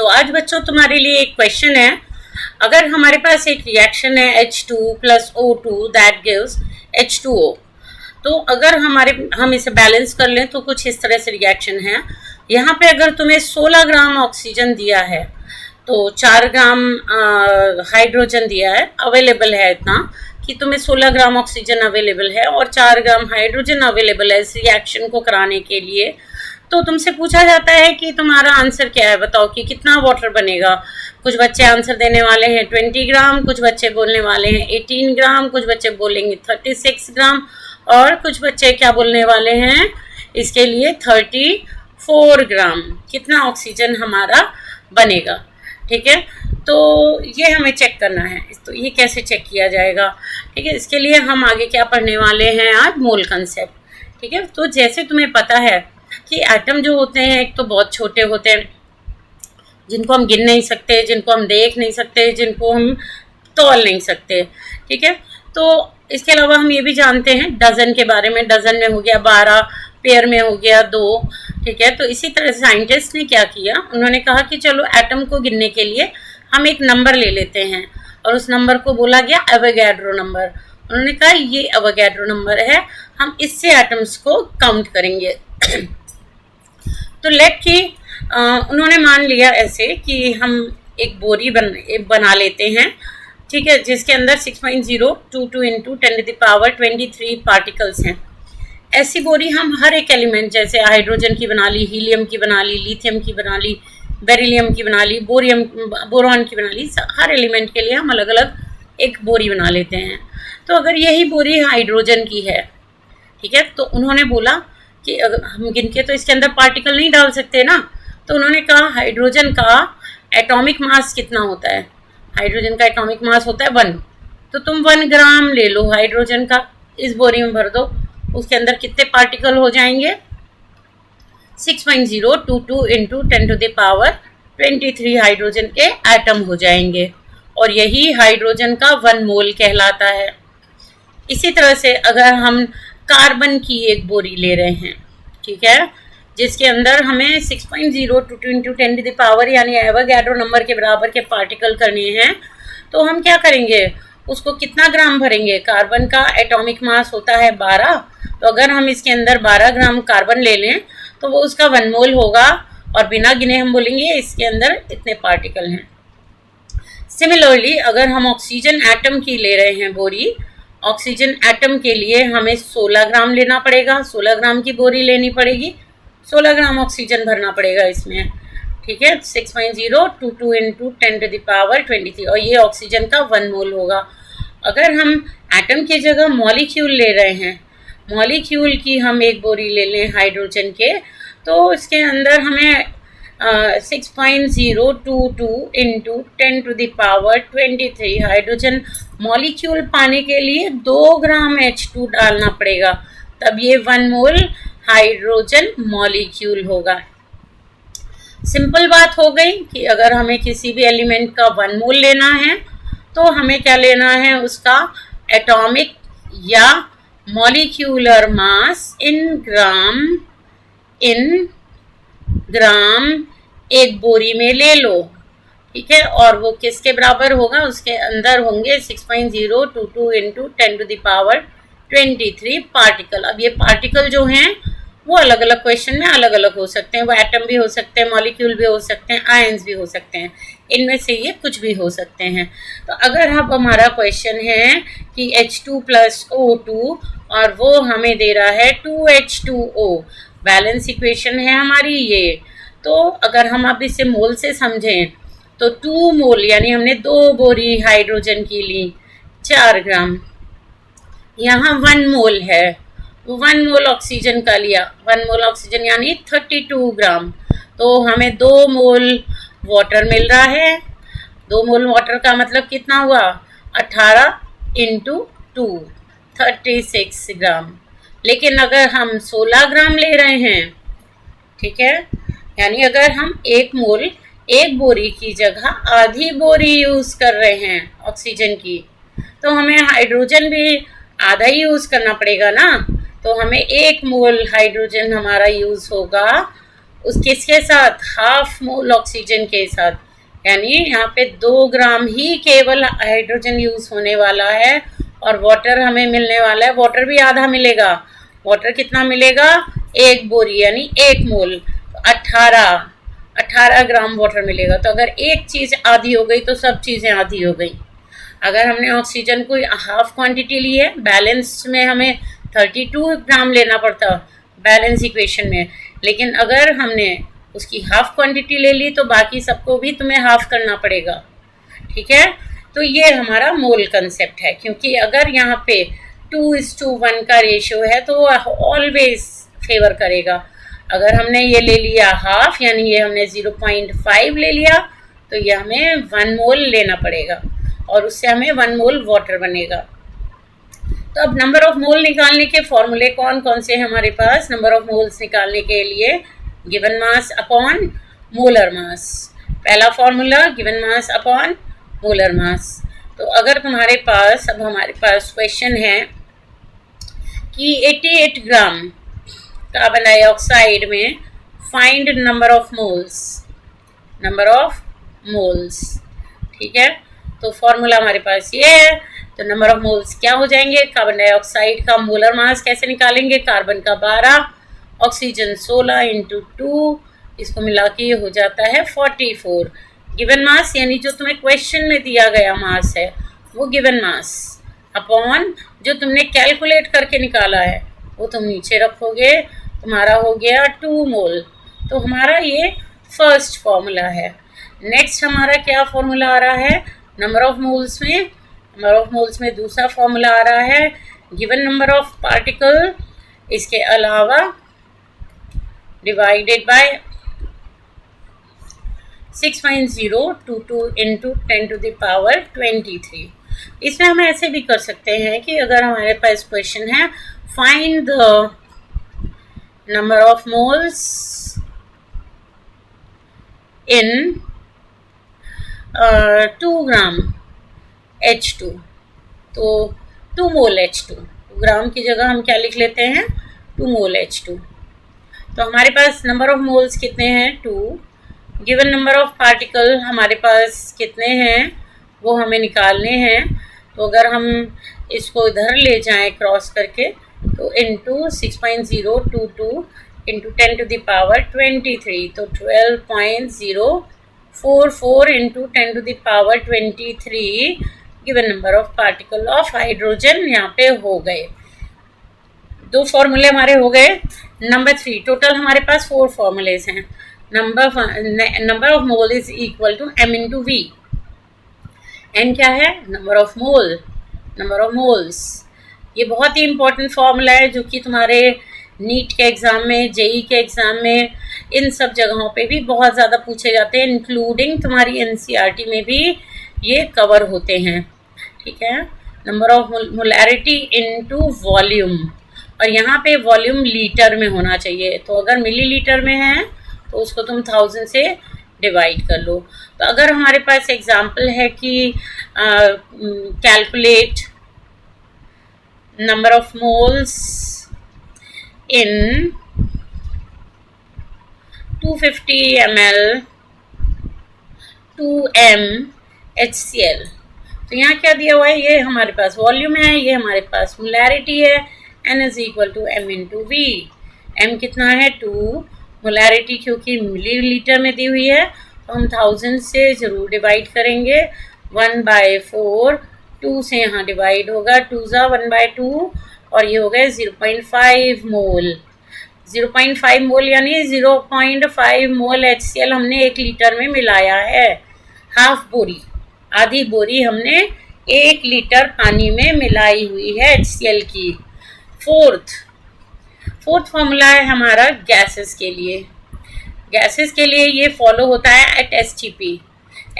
तो आज बच्चों तुम्हारे लिए एक क्वेश्चन है। अगर हमारे पास एक रिएक्शन है H2 plus O2 that gives H2O, तो अगर हम इसे बैलेंस कर लें तो कुछ इस तरह से रिएक्शन है। यहाँ पे अगर तुम्हें 16 ग्राम ऑक्सीजन दिया है तो 4 ग्राम हाइड्रोजन दिया है, अवेलेबल है इतना कि तुम्हें 16 ग्राम ऑक्सीजन अवेलेबल है और 4 ग्राम हाइड्रोजन अवेलेबल है इस रिएक्शन को कराने के लिए। तो तुमसे पूछा जाता है कि तुम्हारा आंसर क्या है, बताओ कि कितना वाटर बनेगा। कुछ बच्चे आंसर देने वाले हैं 20 ग्राम, कुछ बच्चे बोलने वाले हैं 18 ग्राम, कुछ बच्चे बोलेंगे 36 ग्राम और कुछ बच्चे क्या बोलने वाले हैं इसके लिए 34 ग्राम। कितना ऑक्सीजन हमारा बनेगा, ठीक है। तो ये हमें चेक करना है, तो ये कैसे चेक किया जाएगा, ठीक है। इसके लिए हम आगे क्या पढ़ने वाले हैं आज, मोल कंसेप्ट, ठीक है। तो जैसे तुम्हें पता है कि एटम जो होते हैं एक तो बहुत छोटे होते हैं, जिनको हम गिन नहीं सकते, जिनको हम देख नहीं सकते, जिनको हम तौल नहीं सकते, ठीक है। तो इसके अलावा हम ये भी जानते हैं डजन के बारे में, डजन में हो गया 12, पेयर में हो गया 2, ठीक है। तो इसी तरह साइंटिस्ट ने क्या किया, उन्होंने कहा कि चलो एटम को गिनने के लिए हम एक नंबर ले लेते हैं और उस नंबर को बोला गया एवोगैड्रो नंबर। उन्होंने कहा ये एवोगैड्रो नंबर है, हम इससे एटम्स को काउंट करेंगे। तो लेट की उन्होंने मान लिया ऐसे कि हम एक बोरी बना लेते हैं, ठीक है, जिसके अंदर 6.022 इंटू 10⁻23 पार्टिकल्स हैं। ऐसी बोरी हम हर एक एलिमेंट, जैसे हाइड्रोजन की बना ली, हीलियम की बना ली, लिथियम की बना ली, बेरिलियम की बना ली, बोरॉन की बना ली, हर एलिमेंट के लिए हम अलग अलग एक बोरी बना लेते हैं। तो अगर यही बोरी हाइड्रोजन की है, ठीक है, तो उन्होंने बोला कि अगर हम गिन के तो इसके अंदर पार्टिकल नहीं डाल सकते ना, तो उन्होंने कहा हाइड्रोजन का एटॉमिक मास कितना होता है। हाइड्रोजन का एटॉमिक मास होता है 1, तो तुम 1 ग्राम ले लो हाइड्रोजन का, इस बोरी में भर दो, उसके अंदर कितने पार्टिकल हो जाएंगे 6.022 इंटू 10⁻23 हाइड्रोजन के एटम हो जाएंगे और यही हाइड्रोजन का 1 मोल कहलाता है। इसी तरह से अगर हम कार्बन की एक बोरी ले रहे हैं, ठीक है, जिसके अंदर हमें 6.022 इंटू 10 यानी एवोगैड्रो नंबर के बराबर के पार्टिकल करने हैं, तो हम क्या करेंगे, उसको कितना ग्राम भरेंगे। कार्बन का एटॉमिक मास होता है 12, तो अगर हम इसके अंदर 12 ग्राम कार्बन ले लें तो वो उसका 1 मोल होगा और बिना गिने हम बोलेंगे इसके अंदर इतने पार्टिकल हैं। सिमिलरली अगर हम ऑक्सीजन एटम की ले रहे हैं बोरी, ऑक्सीजन एटम के लिए हमें 16 ग्राम लेना पड़ेगा, 16 ग्राम की बोरी लेनी पड़ेगी, 16 ग्राम ऑक्सीजन भरना पड़ेगा इसमें, ठीक है। 6.022 इंटू 10⁻23 और ये ऑक्सीजन का 1 मोल होगा। अगर हम एटम की जगह मॉलिक्यूल ले रहे हैं, मॉलिक्यूल की हम एक बोरी ले लें हाइड्रोजन के, तो इसके अंदर हमें 6.022 इंटू 10⁻23 हाइड्रोजन मॉलिक्यूल पाने के लिए 2 ग्राम H2 डालना पड़ेगा, तब ये 1 मोल हाइड्रोजन मॉलिक्यूल होगा। सिंपल बात हो गई कि अगर हमें किसी भी एलिमेंट का 1 मोल लेना है तो हमें क्या लेना है, उसका एटॉमिक या मॉलिक्यूलर मास इन ग्राम एक बोरी में ले लो, ठीक है। और वो किसके बराबर होगा, उसके अंदर होंगे 6.022 इंटू 10⁻23 पार्टिकल। अब ये पार्टिकल जो हैं वो अलग अलग क्वेश्चन में अलग अलग हो सकते हैं, वो एटम भी हो सकते हैं, मॉलिक्यूल भी हो सकते हैं, आयंस भी हो सकते हैं, इनमें से ये कुछ भी हो सकते हैं। तो अगर अब हमारा क्वेश्चन है कि H2 प्लस O2 और वो हमें दे रहा है 2H2O, बैलेंस इक्वेशन है हमारी ये। तो अगर हम अब इसे मोल से समझें तो 2 मोल यानी हमने 2 बोरी हाइड्रोजन की ली, 4 ग्राम, यहाँ 1 मोल है, 1 मोल ऑक्सीजन का लिया, 1 मोल ऑक्सीजन यानी 32 ग्राम, तो हमें 2 मोल वाटर मिल रहा है। 2 मोल वाटर का मतलब कितना हुआ, 18 इंटू 2 36 ग्राम। लेकिन अगर हम 16 ग्राम ले रहे हैं, ठीक है, यानी अगर हम 1 मोल एक बोरी की जगह आधी बोरी यूज़ कर रहे हैं ऑक्सीजन की, तो हमें हाइड्रोजन भी आधा ही यूज़ करना पड़ेगा ना। तो हमें 1 मोल हाइड्रोजन हमारा यूज़ होगा उस किसके साथ, हाफ मोल ऑक्सीजन के साथ, यानी यहाँ पे 2 ग्राम ही केवल हाइड्रोजन यूज होने वाला है और वाटर हमें मिलने वाला है। वाटर भी आधा मिलेगा। वाटर कितना मिलेगा, 1 बोरी यानी 1 मोल, 18 ग्राम वाटर मिलेगा। तो अगर एक चीज आधी हो गई तो सब चीजें आधी हो गई। अगर हमने ऑक्सीजन को हाफ क्वांटिटी ली है, बैलेंस में हमें 32 ग्राम लेना पड़ता बैलेंस इक्वेशन में, लेकिन अगर हमने उसकी हाफ क्वांटिटी ले ली तो बाकी सबको भी तुम्हें हाफ करना पड़ेगा। ठीक है, तो ये हमारा मोल कंसेप्ट है, क्योंकि अगर यहाँ पे 2:1 का रेशियो है तो ऑलवेज फेवर करेगा। अगर हमने ये ले लिया हाफ, यानी ये हमने 0.5 ले लिया, तो ये हमें 1 मोल लेना पड़ेगा और उससे हमें 1 मोल वाटर बनेगा। तो अब नंबर ऑफ मोल निकालने के फॉर्मूले कौन कौन से हैं हमारे पास। नंबर ऑफ मोल्स निकालने के लिए given mass upon molar mass. पहला formula given mass upon molar mass. तो अगर तुम्हारे पास, अब हमारे पास क्वेश्चन है कि 88 ग्राम कार्बन डाइऑक्साइड में find number of moles, number of moles. ठीक है, तो फॉर्मूला हमारे पास ये है। तो नंबर ऑफ मोल्स क्या हो जाएंगे, कार्बन डाइऑक्साइड का मोलर मास कैसे निकालेंगे, कार्बन का 12, ऑक्सीजन 16 इंटू 2, इसको मिला के ये हो जाता है 44। गिवन मास यानी जो तुम्हें क्वेश्चन में दिया गया मास है वो गिवन मास, अपॉन जो तुमने कैलकुलेट करके निकाला है वो तुम नीचे रखोगे, तुम्हारा हो गया 2 मोल। तो हमारा ये फर्स्ट फॉर्मूला है। नेक्स्ट हमारा क्या फॉर्मूला आ रहा है, नंबर ऑफ मोल्स में, नंबर ऑफ मोल्स में दूसरा फॉर्मूला आ रहा है गिवन नंबर ऑफ पार्टिकल, इसके अलावा डिवाइडेड बाय 6.022 इंटू 10⁻23। इसमें हम ऐसे भी कर सकते हैं कि अगर हमारे पास क्वेश्चन है find the number of moles in 2 gram H2, तो 2 मोल H2, ग्राम की जगह हम क्या लिख लेते हैं 2 मोल H2। तो हमारे पास नंबर ऑफ मोल्स कितने हैं 2, गिवन नंबर ऑफ पार्टिकल हमारे पास कितने हैं वो हमें निकालने हैं। तो अगर हम इसको इधर ले जाएं क्रॉस करके, तो इंटू 6.022 इंटू 10⁻23, तो 12.044 into 10⁻23 given number of particle of hydrogen यहाँ पे हो गए। 2 फॉर्मूले हमारे हो गए। नंबर 3, टोटल हमारे पास 4 फॉर्मूलेज हैं। Number of mole is equal to m into V. n क्या है, number of mole, number of moles. ये बहुत ही इंपॉर्टेंट फॉर्मूला है जो कि तुम्हारे नीट के एग्ज़ाम में, जेई के एग्ज़ाम में, इन सब जगहों पे भी बहुत ज़्यादा पूछे जाते हैं, इंक्लूडिंग तुम्हारी एनसीईआरटी में भी ये कवर होते हैं। ठीक है, number of molarity into volume, और यहाँ पे वॉल्यूम लीटर में होना चाहिए। तो अगर मिलीलीटर में है तो उसको तुम 1000 से डिवाइड कर लो। तो अगर हमारे पास एग्जाम्पल है कि calculate number of moles in 250 ml 2m HCl, तो यहाँ क्या दिया हुआ है, ये हमारे पास वॉल्यूम है, ये हमारे पास मोलैरिटी है, n is equal to m into V. m कितना है 2, मोलैरिटी क्योंकि मिलीलीटर में दी हुई है तो हम 1000 से ज़रूर डिवाइड करेंगे। 1/4, 2 से यहाँ डिवाइड होगा, 2 ज़ा 1/2, और ये हो गए 0.5 मोल। 0.5 मोल यानी 0.5 मोल HCl हमने 1 लीटर में मिलाया है। हाफ बोरी, आधी बोरी हमने 1 लीटर पानी में मिलाई हुई है HCl की। फोर्थ फॉर्मूला है हमारा गैसेस के लिए। गैसेस के लिए ये फॉलो होता है एट STP।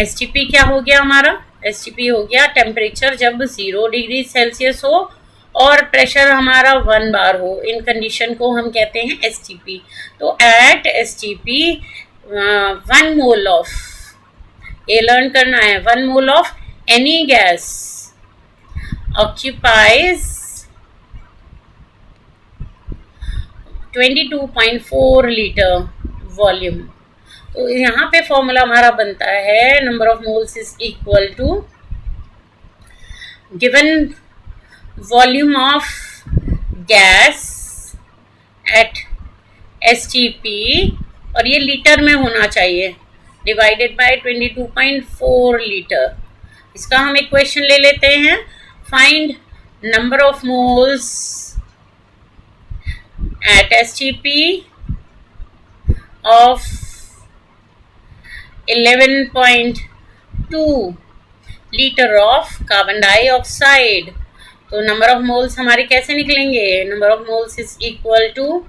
STP क्या हो गया हमारा, STP हो गया टेम्परेचर जब 0 डिग्री सेल्सियस हो और प्रेशर हमारा 1 बार हो, इन कंडीशन को हम कहते हैं STP। तो एट STP 1 मोल ऑफ, ये लर्न करना है, 1 mole of any gas occupies 22.4 litre volume. तो यहाँ पे फॉर्मूला हमारा बनता है number of moles is equal to given volume of gas at STP, और ये लीटर में होना चाहिए, डिवाइडेड बाय 22.4 लीटर। इसका हम एक क्वेश्चन ले लेते हैं, find number of moles at STP of 11.2 litre of carbon dioxide. तो नंबर ऑफ मोल्स हमारे कैसे निकलेंगे? Number of moles is equal to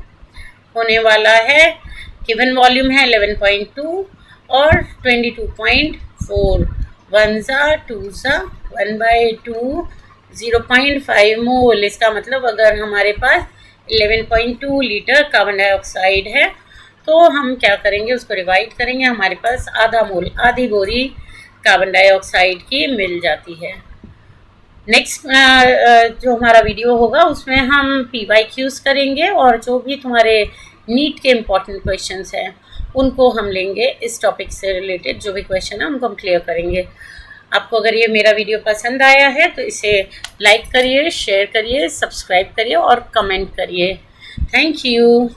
होने वाला है, गिवन वॉल्यूम है 11.2 और 22.4, 1 ज़ा 2 ज़ा 1/2 0.5 मोल। इसका मतलब अगर हमारे पास 11.2 लीटर कार्बन डाइऑक्साइड है तो हम क्या करेंगे, उसको डिवाइड करेंगे, हमारे पास आधा मोल, आधी बोरी कार्बन डाइऑक्साइड की मिल जाती है। नेक्स्ट जो हमारा वीडियो होगा उसमें हम PYQs करेंगे और जो भी तुम्हारे नीट के इम्पॉर्टेंट क्वेश्चंस हैं उनको हम लेंगे। इस टॉपिक से रिलेटेड जो भी क्वेश्चन है उनको हम क्लियर करेंगे। आपको अगर ये मेरा वीडियो पसंद आया है तो इसे लाइक करिए, शेयर करिए, सब्सक्राइब करिए और कमेंट करिए। Thank you.